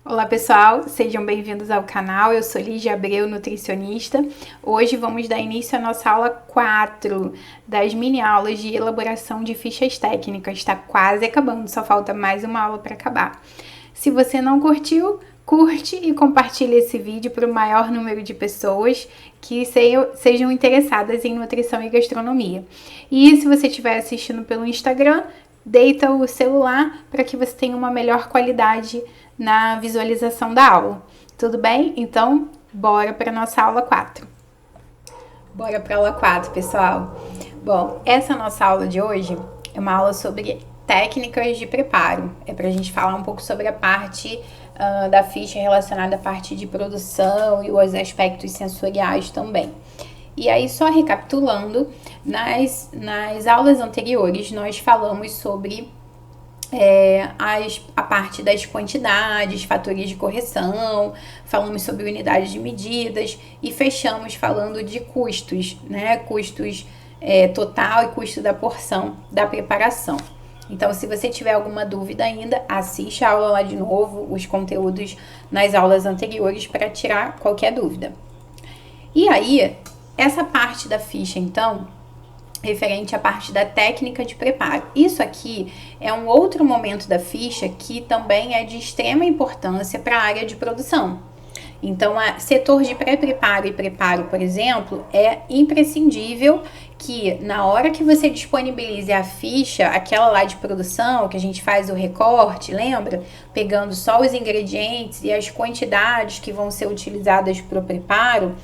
Olá pessoal, sejam bem-vindos ao canal, eu sou Lígia Abreu, nutricionista. Hoje vamos dar início à nossa aula 4 das mini aulas de elaboração de fichas técnicas. Está quase acabando, só falta mais uma aula para acabar. Se você não curtiu, curte e compartilhe esse vídeo para o maior número de pessoas que sejam interessadas em nutrição e gastronomia. E se você estiver assistindo pelo Instagram, deita o celular para que você tenha uma melhor qualidade na visualização da aula. Tudo bem? Então, bora para nossa aula 4. Bora para a aula 4, pessoal. Bom, essa nossa aula de hoje é uma aula sobre técnicas de preparo. É para a gente falar um pouco sobre a parte da ficha relacionada à parte de produção e os aspectos sensoriais também. E aí, só recapitulando, nas aulas anteriores nós falamos sobre a parte das quantidades, fatores de correção, falamos sobre unidades de medidas e fechamos falando de custos, né? Custos total e custo da porção da preparação. Então, se você tiver alguma dúvida ainda, assiste a aula lá de novo, os conteúdos nas aulas anteriores para tirar qualquer dúvida. E aí, essa parte da ficha, então, referente à parte da técnica de preparo. Isso aqui é um outro momento da ficha que também é de extrema importância para a área de produção. Então, o setor de pré-preparo e preparo, por exemplo, é imprescindível que na hora que você disponibilize a ficha, aquela lá de produção, que a gente faz o recorte, lembra? Pegando só os ingredientes e as quantidades que vão ser utilizadas para o preparo,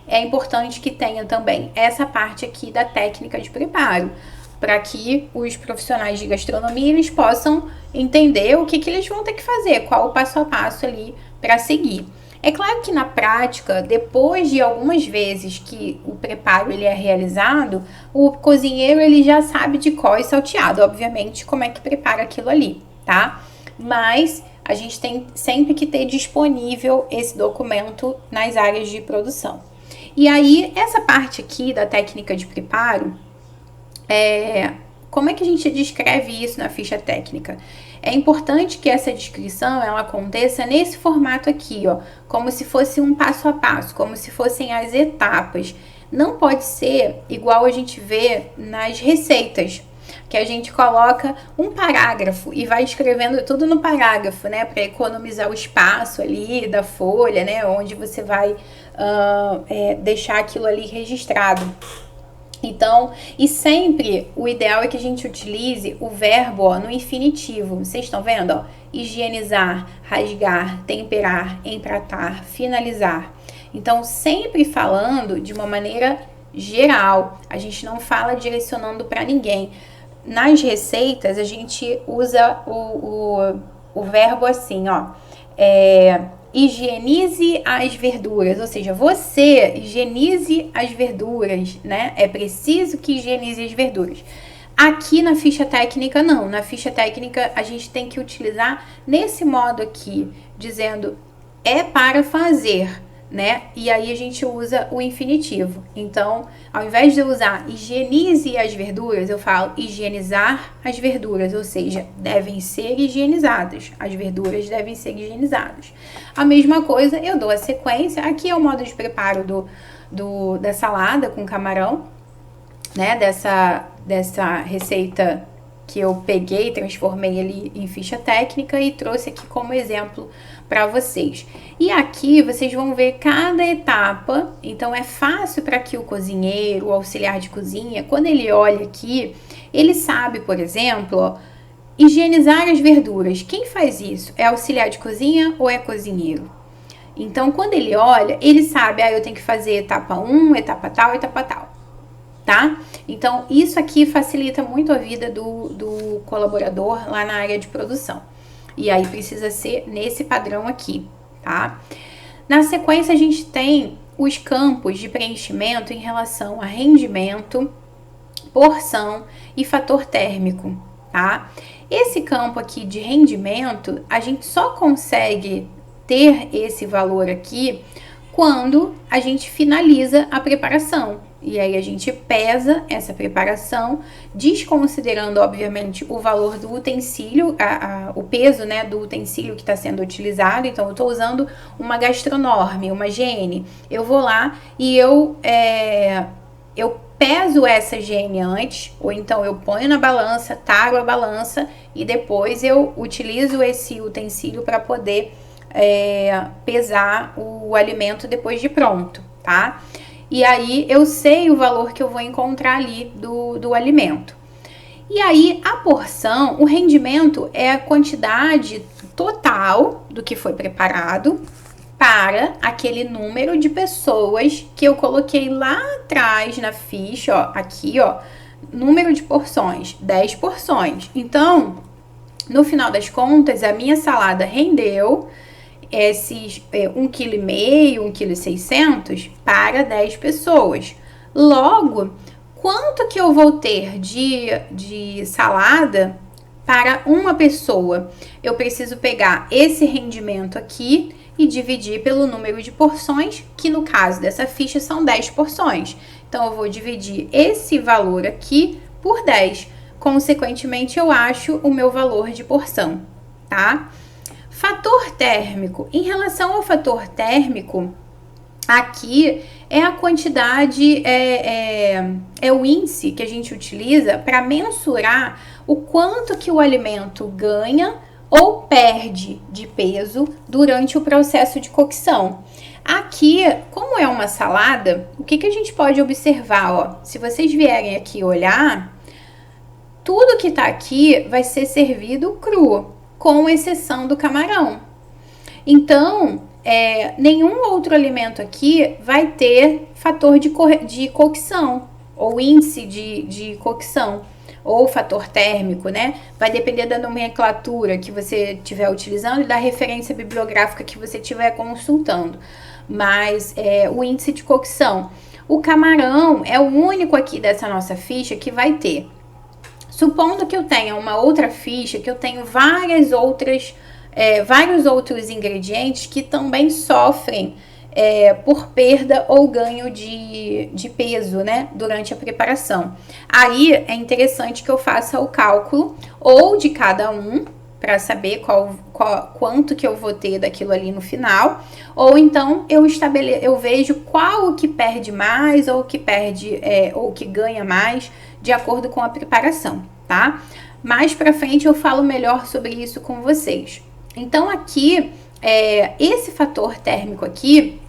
é importante que tenha também essa parte aqui da técnica de preparo, para que os profissionais de gastronomia eles possam entender o que eles vão ter que fazer, qual o passo a passo ali para seguir. É claro que na prática, depois de algumas vezes que o preparo ele é realizado, o cozinheiro ele já sabe de cor e salteado, obviamente, como é que prepara aquilo ali, tá? Mas a gente tem sempre que ter disponível esse documento nas áreas de produção. E aí, essa parte aqui da técnica de preparo, como é que a gente descreve isso na ficha técnica? É importante que essa descrição ela aconteça nesse formato aqui, ó, como se fosse um passo a passo, como se fossem as etapas. Não pode ser igual a gente vê nas receitas, que a gente coloca um parágrafo e vai escrevendo tudo no parágrafo, né, para economizar o espaço ali da folha, né, onde você vai deixar aquilo ali registrado. Então, e sempre o ideal é que a gente utilize o verbo no infinitivo. Vocês estão vendo? Ó? Higienizar, rasgar, temperar, empratar, finalizar. Então, sempre falando de uma maneira geral. A gente não fala direcionando para ninguém. Nas receitas, a gente usa o verbo assim, ó. Higienize as verduras, ou seja, você higienize as verduras, né? É preciso que higienize as verduras. Aqui na ficha técnica, não. Na ficha técnica, a gente tem que utilizar nesse modo aqui, dizendo é para fazer, né? E aí a gente usa o infinitivo. Então, ao invés de eu usar higienize as verduras, eu falo higienizar as verduras, ou seja, devem ser higienizadas. As verduras devem ser higienizadas. A mesma coisa, eu dou a sequência. Aqui é o modo de preparo da salada com camarão, né? Dessa receita que eu peguei, transformei ali em ficha técnica e trouxe aqui como exemplo para vocês. E aqui vocês vão ver cada etapa, então é fácil para que o cozinheiro, o auxiliar de cozinha, quando ele olha aqui, ele sabe, por exemplo, ó, higienizar as verduras. Quem faz isso? É auxiliar de cozinha ou é cozinheiro? Então, quando ele olha, ele sabe, eu tenho que fazer etapa 1, etapa tal, tá? Então, isso aqui facilita muito a vida do colaborador lá na área de produção. E aí, precisa ser nesse padrão aqui, tá? Na sequência, a gente tem os campos de preenchimento em relação a rendimento, porção e fator térmico, tá? Esse campo aqui de rendimento, a gente só consegue ter esse valor aqui quando a gente finaliza a preparação. E aí a gente pesa essa preparação, desconsiderando, obviamente, o valor do utensílio, o peso, né, do utensílio que está sendo utilizado. Então, eu estou usando uma gastronorme, uma GN. Eu vou lá e eu peso essa GN antes, ou então eu ponho na balança, taro a balança e depois eu utilizo esse utensílio para poder pesar o alimento depois de pronto, tá? E aí eu sei o valor que eu vou encontrar ali do alimento. E aí a porção, o rendimento é a quantidade total do que foi preparado para aquele número de pessoas que eu coloquei lá atrás na ficha, ó, aqui, ó, número de porções, 10 porções. Então, no final das contas, a minha salada rendeu esses 1,5 kg, 1,6 kg para 10 pessoas. Logo, quanto que eu vou ter de salada para uma pessoa? Eu preciso pegar esse rendimento aqui e dividir pelo número de porções, que no caso dessa ficha são 10 porções. Então, eu vou dividir esse valor aqui por 10. Consequentemente, eu acho o meu valor de porção, tá? Fator térmico. Em relação ao fator térmico, aqui é a quantidade, é o índice que a gente utiliza para mensurar o quanto que o alimento ganha ou perde de peso durante o processo de cocção. Aqui, como é uma salada, o que a gente pode observar, ó? Se vocês vierem aqui olhar, tudo que tá aqui vai ser servido cru, com exceção do camarão. Então, nenhum outro alimento aqui vai ter fator de cocção, ou índice de cocção, ou fator térmico, né? Vai depender da nomenclatura que você estiver utilizando e da referência bibliográfica que você estiver consultando. Mas o índice de cocção. O camarão é o único aqui dessa nossa ficha que vai ter. Supondo que eu tenha uma outra ficha, que eu tenho vários outros ingredientes que também sofrem por perda ou ganho de peso, né, durante a preparação. Aí é interessante que eu faça o cálculo ou de cada um, para saber quanto que eu vou ter daquilo ali no final, ou então eu vejo qual o que perde mais ou o que perde ou que ganha mais de acordo com a preparação, tá? Mais pra frente eu falo melhor sobre isso com vocês. Então aqui, esse fator térmico aqui,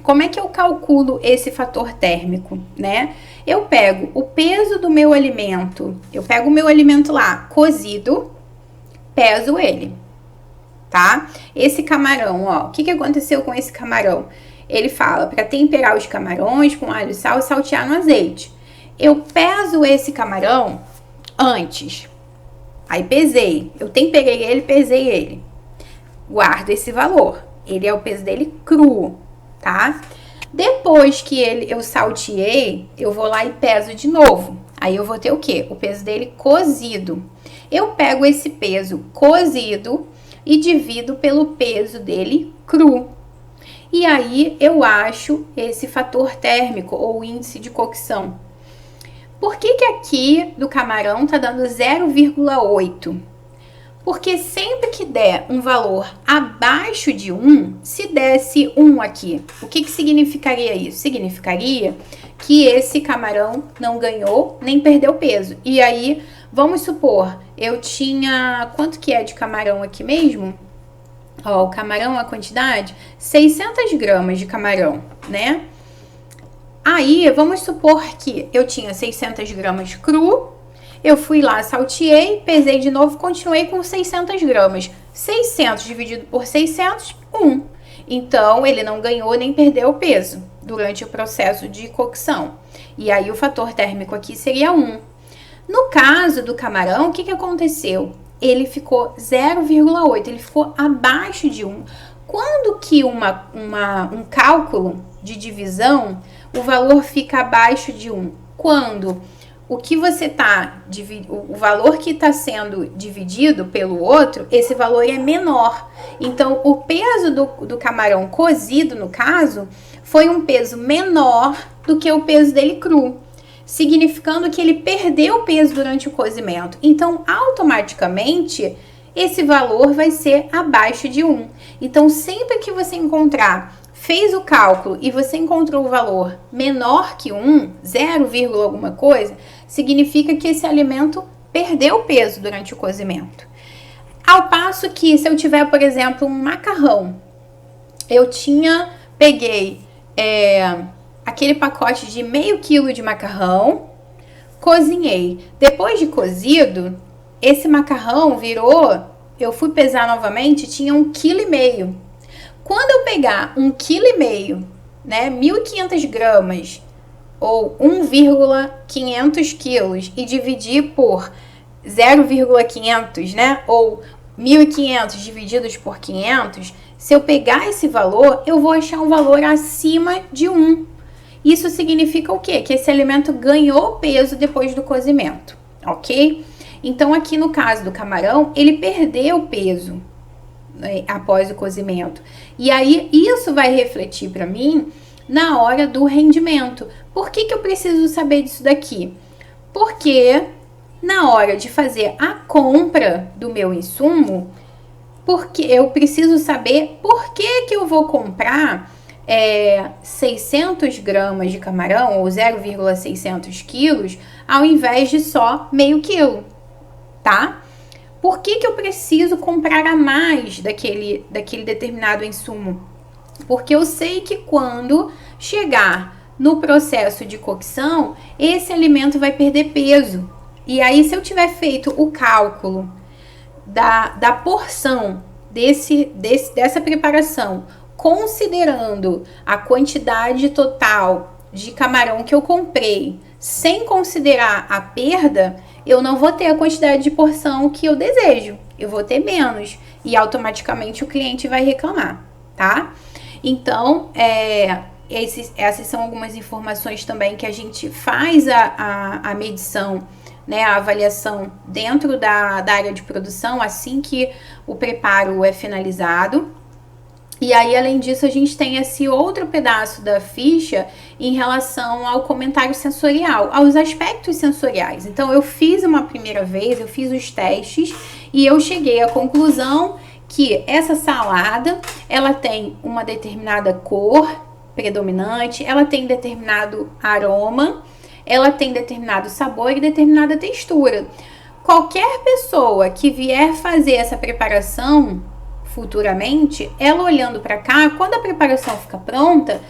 como é que eu calculo esse fator térmico, né? Eu pego o peso do meu alimento, eu pego o meu alimento lá cozido, peso ele, tá? Esse camarão, ó, o que aconteceu com esse camarão? Ele fala para temperar os camarões com alho e sal e saltear no azeite. Eu peso esse camarão antes, aí pesei, eu temperei ele, pesei ele, guardo esse valor, ele é o peso dele cru, tá? Depois que eu salteei, eu vou lá e peso de novo. Aí eu vou ter o quê? O peso dele cozido. Eu pego esse peso cozido e divido pelo peso dele cru. E aí eu acho esse fator térmico ou índice de cocção. Por que aqui do camarão tá dando 0,8? Porque sempre que der um valor abaixo de 1, se desse 1 aqui, o que significaria isso? Significaria que esse camarão não ganhou nem perdeu peso. E aí, vamos supor, eu tinha... Quanto que é de camarão aqui mesmo? Ó, o camarão, a quantidade? 600 gramas de camarão, né? Aí, vamos supor que eu tinha 600 gramas cru. Eu fui lá, salteei, pesei de novo, continuei com 600 gramas. 600 dividido por 600, 1. Então, ele não ganhou nem perdeu peso durante o processo de cocção. E aí, o fator térmico aqui seria 1. No caso do camarão, o que aconteceu? Ele ficou 0,8, ele ficou abaixo de 1. Quando que um cálculo de divisão, o valor fica abaixo de 1? Quando o valor que está sendo dividido pelo outro, esse valor é menor. Então, o peso do camarão cozido, no caso, foi um peso menor do que o peso dele cru, significando que ele perdeu peso durante o cozimento. Então, automaticamente, esse valor vai ser abaixo de 1. Então, sempre que você encontrar, fez o cálculo e você encontrou o valor menor que 1, 0, alguma coisa, significa que esse alimento perdeu peso durante o cozimento. Ao passo que, se eu tiver, por exemplo, um macarrão, peguei aquele pacote de meio quilo de macarrão, cozinhei. Depois de cozido, esse macarrão virou, eu fui pesar novamente, tinha 1,5 kg. Quando eu pegar 1,5 kg, né, 1.500 gramas, ou 1,500 quilos, e dividir por 0,500, né, ou 1.500 divididos por 500, se eu pegar esse valor, eu vou achar um valor acima de 1. Isso significa o quê? Que esse alimento ganhou peso depois do cozimento, ok? Então, aqui no caso do camarão, ele perdeu peso, né, após o cozimento. E aí, isso vai refletir para mim na hora do rendimento. Por que eu preciso saber disso daqui? Porque na hora de fazer a compra do meu insumo, porque eu preciso saber por que eu vou comprar 600 gramas de camarão ou 0,600 quilos ao invés de só meio quilo, tá? Por que eu preciso comprar a mais daquele determinado insumo? Porque eu sei que quando chegar no processo de cocção, esse alimento vai perder peso. E aí, se eu tiver feito o cálculo da porção dessa preparação, considerando a quantidade total de camarão que eu comprei, sem considerar a perda, eu não vou ter a quantidade de porção que eu desejo. Eu vou ter menos e automaticamente o cliente vai reclamar, tá? Então, essas são algumas informações também que a gente faz a medição, né, a avaliação dentro da área de produção assim que o preparo é finalizado. E aí, além disso, a gente tem esse outro pedaço da ficha em relação ao comentário sensorial, aos aspectos sensoriais. Então, eu fiz uma primeira vez, eu fiz os testes e eu cheguei à conclusão que essa salada, ela tem uma determinada cor predominante, ela tem determinado aroma, ela tem determinado sabor e determinada textura. Qualquer pessoa que vier fazer essa preparação futuramente, ela olhando para cá, quando a preparação fica pronta,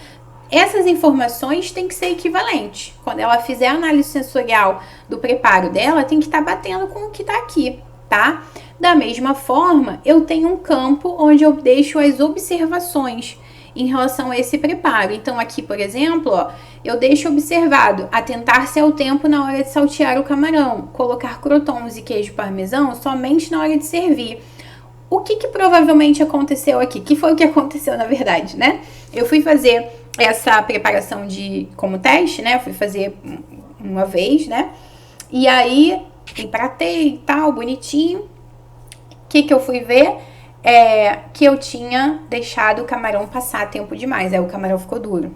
essas informações têm que ser equivalentes. Quando ela fizer a análise sensorial do preparo dela, tem que estar batendo com o que está aqui, tá? Da mesma forma, eu tenho um campo onde eu deixo as observações em relação a esse preparo. Então, aqui, por exemplo, ó, eu deixo observado atentar-se ao tempo na hora de saltear o camarão, colocar crotons e queijo parmesão somente na hora de servir. O que provavelmente aconteceu aqui? Que foi o que aconteceu, na verdade, né? Eu fui fazer essa preparação como teste, né? Eu fui fazer uma vez, né? E aí, empratei e tal, bonitinho. O que eu fui ver? Que eu tinha deixado o camarão passar tempo demais. Aí o camarão ficou duro.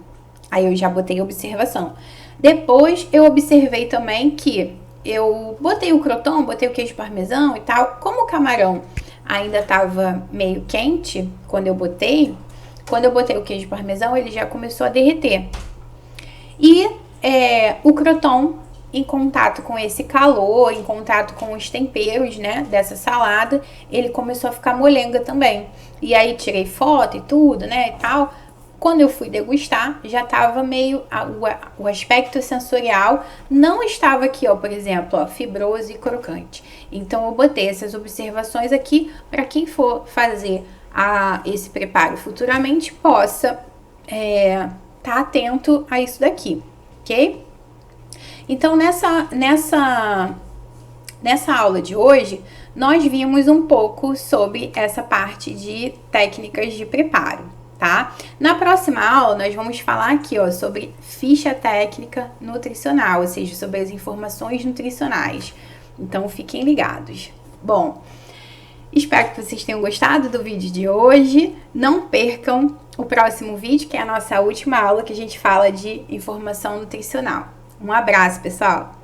Aí eu já botei observação. Depois, eu observei também que eu botei o croton, botei o queijo parmesão e tal. Como o camarão ainda estava meio quente quando eu botei o queijo parmesão, ele já começou a derreter. E o croton, em contato com esse calor, em contato com os temperos, né, dessa salada, ele começou a ficar molenga também. E aí tirei foto e tudo, né, e tal. Quando eu fui degustar, já estava meio... O aspecto sensorial não estava aqui, ó, por exemplo, ó, fibroso e crocante. Então, eu botei essas observações aqui para quem for fazer esse preparo futuramente possa tá atento a isso daqui, ok? Então, nessa aula de hoje, nós vimos um pouco sobre essa parte de técnicas de preparo, tá? Na próxima aula, nós vamos falar aqui, ó, sobre ficha técnica nutricional, ou seja, sobre as informações nutricionais. Então, fiquem ligados. Bom, Espero que vocês tenham gostado do vídeo de hoje. Não percam o próximo vídeo, que é a nossa última aula, que a gente fala de informação nutricional. Um abraço, pessoal!